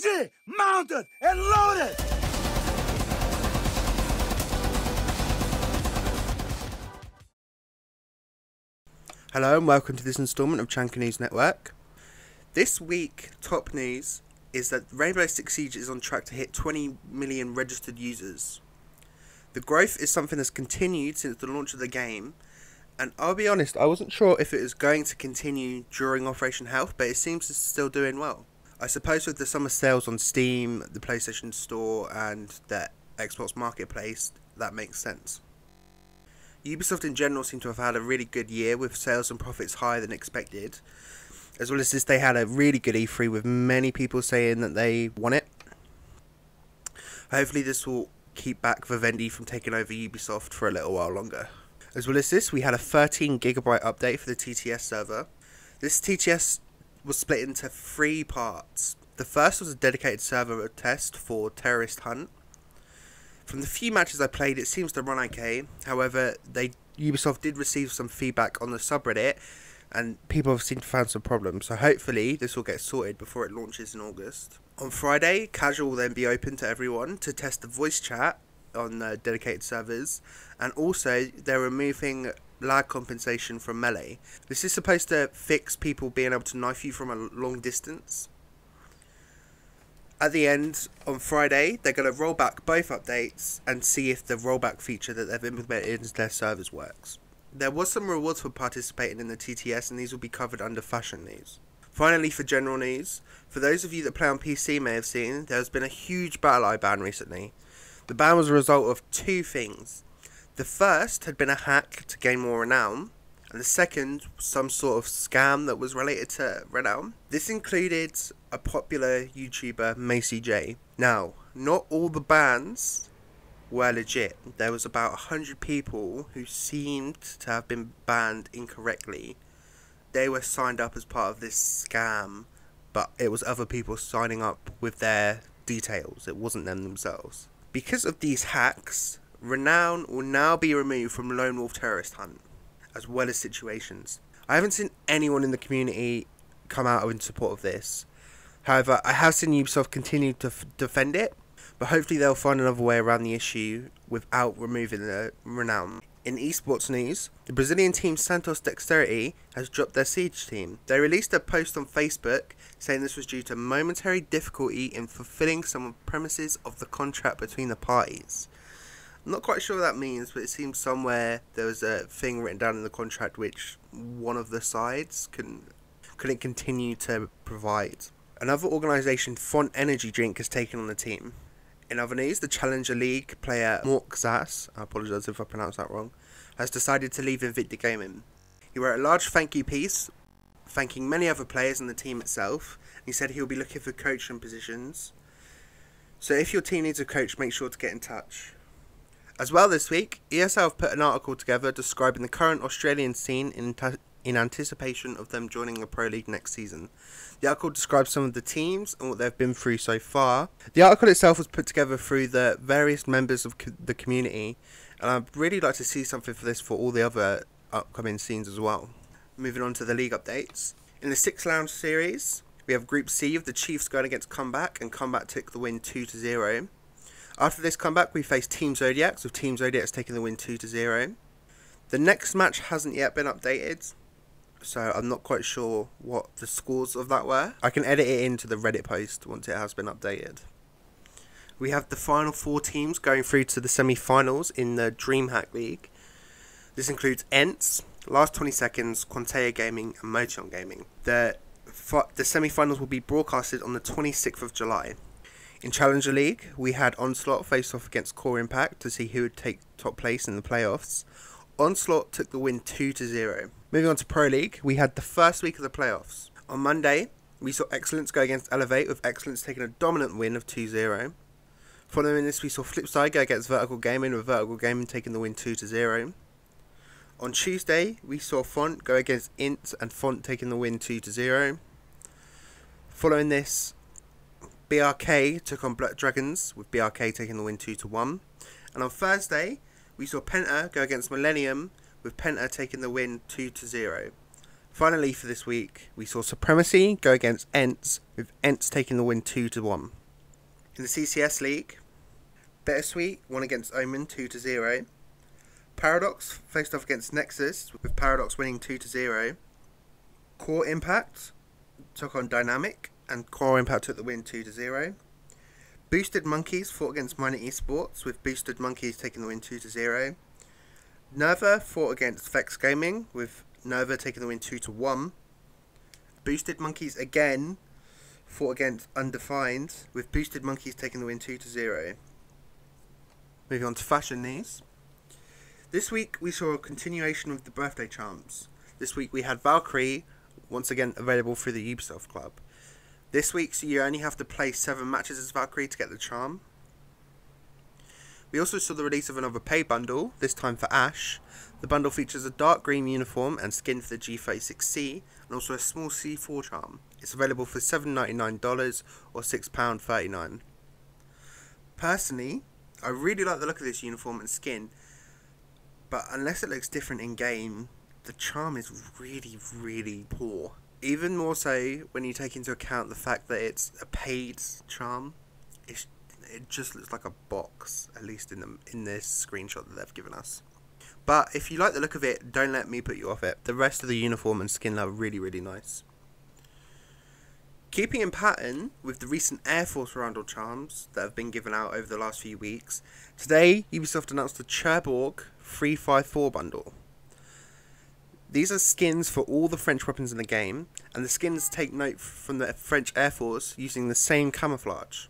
Ready, mounted, and loaded! Hello and welcome to this instalment of Chanka News Network. This week, top news is that Rainbow Six Siege is on track to hit 20 million registered users. The growth is something that's continued since the launch of the game, and I'll be honest, I wasn't sure if it was going to continue during Operation Health, but it seems it's still doing well. I suppose with the summer sales on Steam, the PlayStation Store and the Xbox Marketplace, that makes sense. Ubisoft in general seem to have had a really good year with sales and profits higher than expected. As well as this, they had a really good E3 with many people saying that they want it. Hopefully this will keep back Vivendi from taking over Ubisoft for a little while longer. As well as this, we had a 13GB update for the TTS server. This TTS was split into 3 parts. The first was a dedicated server test for Terrorist Hunt. From the few matches I played, it seems to run okay. However, Ubisoft did receive some feedback on the subreddit, and people have seemed to find some problems. So hopefully this will get sorted before it launches in August. On Friday, casual will then be open to everyone to test the voice chat on dedicated servers, and also they're removing lag compensation from Melee. This is supposed to fix people being able to knife you from a long distance. At the end, on Friday, they're going to roll back both updates and see if the rollback feature that they've implemented into their servers works. There was some rewards for participating in the TTS, and these will be covered under fashion news. Finally, for general news, for those of you that play on PC may have seen, there has been a huge Battleye ban recently. The ban was a result of 2 things. The first had been a hack to gain more renown, and the second, some sort of scam that was related to Renown. This included a popular YouTuber, Macy J. Now, not all the bans were legit. There was about 100 people who seemed to have been banned incorrectly. They were signed up as part of this scam, but it was other people signing up with their details. It wasn't them themselves. Because of these hacks, Renown will now be removed from Lone Wolf Terrorist Hunt, as well as situations. I haven't seen anyone in the community come out in support of this. However, I have seen Ubisoft continue to defend it, but hopefully they'll find another way around the issue without removing the Renown. In esports news, the Brazilian team Santos Dexterity has dropped their Siege team. They released a post on Facebook saying this was due to momentary difficulty in fulfilling some of the premises of the contract between the parties. I'm not quite sure what that means, but it seems somewhere there was a thing written down in the contract which one of the sides couldn't continue to provide. Another organisation, Font Energy Drink, has taken on the team. In other news, the Challenger League player Morxzas, I apologise if I pronounced that wrong, has decided to leave Invicta Gaming. He wrote a large thank you piece, thanking many other players and the team itself. He said he'll be looking for coaching positions. So if your team needs a coach, make sure to get in touch. As well this week, ESL have put an article together describing the current Australian scene in anticipation of them joining the Pro League next season. The article describes some of the teams and what they've been through so far. The article itself was put together through the various members of the community, and I'd really like to see something for this for all the other upcoming scenes as well. Moving on to the league updates. In the 6 Lounge series, we have Group C of the Chiefs going against Comeback, and Comeback took the win 2-0. After this comeback, we face Team Zodiacs, with Team Zodiacs taking the win 2-0. The next match hasn't yet been updated, so I'm not quite sure what the scores of that were. I can edit it into the Reddit post once it has been updated. We have the final 4 teams going through to the semi-finals in the DreamHack League. This includes Ents, Last 20 Seconds, Quantea Gaming and Motion Gaming. The semi-finals will be broadcasted on the 26th of July. In Challenger League, we had Onslaught face off against Core Impact to see who would take top place in the playoffs. Onslaught took the win 2-0. Moving on to Pro League, we had the first week of the playoffs. On Monday, we saw Excellence go against Elevate, with Excellence taking a dominant win of 2-0. Following this, we saw Flipside go against Vertical Gaming, with Vertical Gaming taking the win 2-0. On Tuesday, we saw Font go against Int, and Font taking the win 2-0. Following this, BRK took on Black Dragons, with BRK taking the win 2-1. And on Thursday, we saw Penta go against Millennium, with Penta taking the win 2-0. Finally for this week, we saw Supremacy go against Ents, with Ents taking the win 2-1. In the CCS League, Bittersweet won against Omen 2-0. Paradox faced off against Nexus, with Paradox winning 2-0. Core Impact took on Dynamic, and Core Impact took the win 2-0. Boosted Monkeys fought against Minor Esports, with Boosted Monkeys taking the win 2-0. Nerva fought against Vex Gaming, with Nerva taking the win 2-1. Boosted Monkeys again fought against Undefined, with Boosted Monkeys taking the win 2-0. Moving on to fashion news. This week we saw a continuation of the birthday charms. This week we had Valkyrie, once again available through the Ubisoft Club. This week so you only have to play 7 matches as Valkyrie to get the charm. We also saw the release of another pay bundle, this time for Ashe. The bundle features a dark green uniform and skin for the G36C, and also a small C4 charm. It's available for $7.99 or £6.39. Personally, I really like the look of this uniform and skin, but unless it looks different in game, the charm is really poor. Even more so when you take into account the fact that it's a paid charm. It just looks like a box, at least in this screenshot that they've given us. But if you like the look of it, don't let me put you off it. The rest of the uniform and skin are really nice. Keeping in pattern with the recent Air Force Roundel charms that have been given out over the last few weeks, today Ubisoft announced the Cherbourg 354 bundle. These are skins for all the French weapons in the game, and the skins take note from the French Air Force using the same camouflage.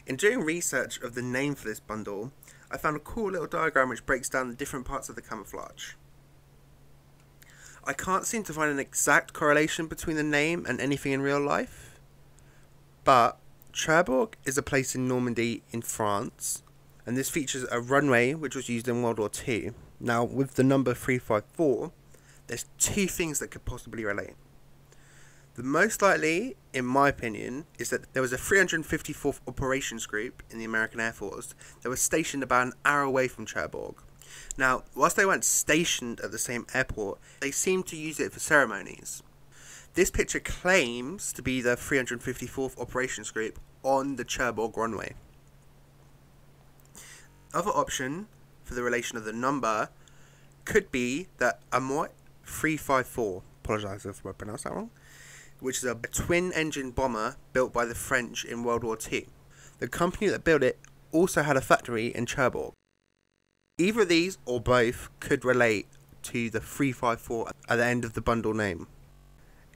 In doing research of the name for this bundle, I found a cool little diagram which breaks down the different parts of the camouflage. I can't seem to find an exact correlation between the name and anything in real life, but Cherbourg is a place in Normandy in France, and this features a runway which was used in World War II. Now, with the number 354, there's 2 things that could possibly relate. The most likely, in my opinion, is that there was a 354th Operations Group in the American Air Force that was stationed about an hour away from Cherbourg. Now, whilst they weren't stationed at the same airport, they seemed to use it for ceremonies. This picture claims to be the 354th Operations Group on the Cherbourg runway. Other option for the relation of the number could be that Amoit 354, apologise if I pronounced that wrong, which is a twin-engine bomber built by the French in World War II. The company that built it also had a factory in Cherbourg. Either of these, or both, could relate to the 354 at the end of the bundle name.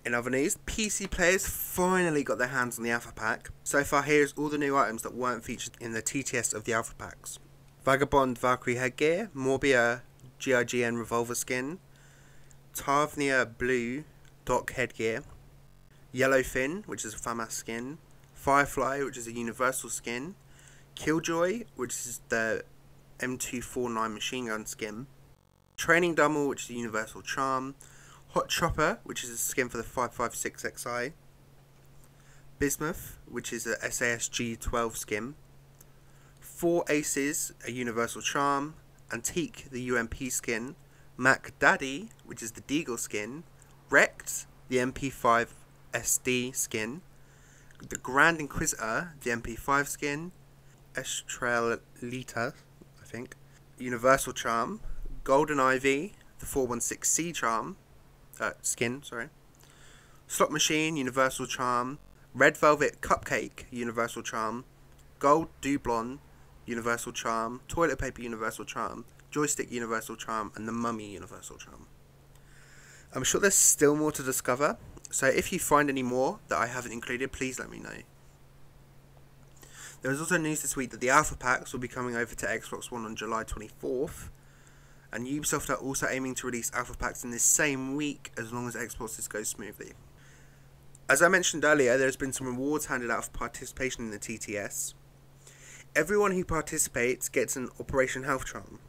In other news, PC players finally got their hands on the Alpha Pack. So far, here's all the new items that weren't featured in the TTS of the Alpha Packs. Vagabond Valkyrie headgear, Morbia GIGN revolver skin, Tavnia Blue Doc headgear, Yellowfin, which is a FAMAS skin, Firefly, which is a universal skin, Killjoy, which is the M249 machine gun skin, Training Dummel, which is a universal charm, Hot Chopper, which is a skin for the 556XI, Bismuth, which is a SASG 12 skin, 4 Aces, a universal charm, Antique, the UMP skin, Mac Daddy, which is the Deagle skin, Wrecked, the MP5 SD skin, the Grand Inquisitor, the MP5 skin, Estrelita, I think, Universal Charm, Golden Ivy, the 416C charm, skin, sorry, Slot Machine, Universal Charm, Red Velvet Cupcake, Universal Charm, Gold Doublon, Universal Charm, Toilet Paper Universal Charm, Joystick Universal Charm, and the Mummy Universal Charm. I'm sure there's still more to discover, so if you find any more that I haven't included, please let me know. There was also news this week that the Alpha Packs will be coming over to Xbox One on July 24th, and Ubisoft are also aiming to release Alpha Packs in this same week as long as Xboxes go smoothly. As I mentioned earlier, there's been some rewards handed out for participation in the TTS. Everyone who participates gets an Operation Health Charm.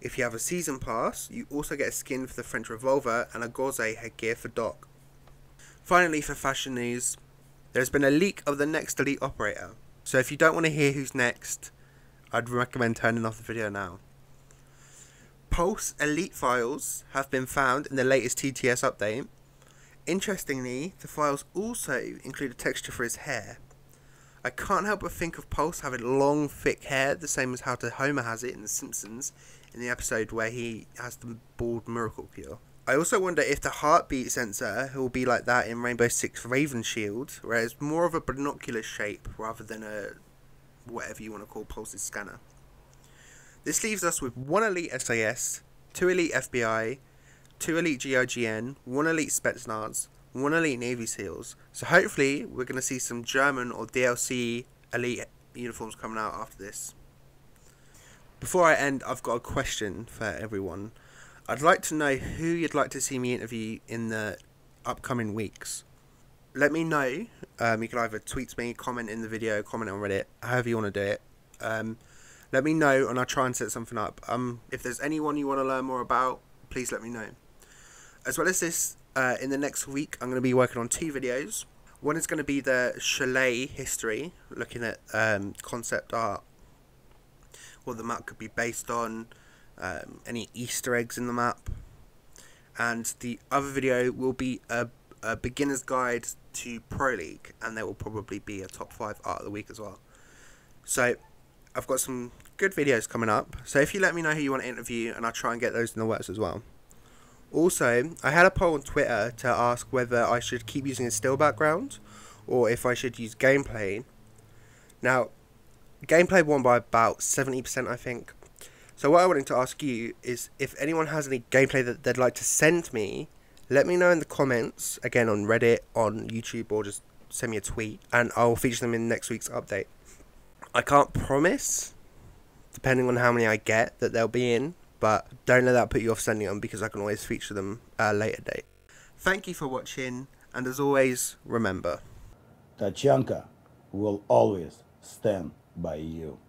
If you have a Season Pass, you also get a skin for the French Revolver and a Gauze headgear for Doc. Finally, for fashion news, there's been a leak of the next Elite Operator. So if you don't want to hear who's next, I'd recommend turning off the video now. Pulse Elite files have been found in the latest TTS update, Interestingly, the files also include a texture for his hair. I can't help but think of Pulse having long, thick hair, the same as how Homer has it in The Simpsons, in the episode where he has the bald miracle cure. I also wonder if the heartbeat sensor will be like that in Rainbow Six Raven Shield, where it's more of a binocular shape rather than a whatever you want to call Pulse's scanner. This leaves us with 1 Elite SAS, 2 Elite FBI, 2 Elite GIGN, 1 Elite Spetsnaz, 1 Elite Navy SEALs. So hopefully we're going to see some German or DLC Elite uniforms coming out after this. Before I end, I've got a question for everyone. I'd like to know who you'd like to see me interview in the upcoming weeks. Let me know. You can either tweet me, comment in the video, comment on Reddit, however you want to do it. Let me know and I'll try and set something up. If there's anyone you want to learn more about, please let me know. As well as this, in the next week, I'm going to be working on 2 videos. One is going to be the Chalet history, looking at concept art, what the map could be based on, any Easter eggs in the map. And the other video will be a beginner's guide to Pro League, and there will probably be a top 5 art of the week as well. So I've got some good videos coming up, so if you let me know who you want to interview, and I'll try and get those in the works as well. Also, I had a poll on Twitter to ask whether I should keep using a still background or if I should use gameplay. Now, gameplay won by about 70%, I think. So what I wanted to ask you is if anyone has any gameplay that they'd like to send me, let me know in the comments, again on Reddit, on YouTube, or just send me a tweet, and I'll feature them in next week's update. I can't promise, depending on how many I get, that they'll be in, but don't let that put you off sending them, because I can always feature them at a later date. Thank you for watching, and as always, remember, Chanka will always stand by you.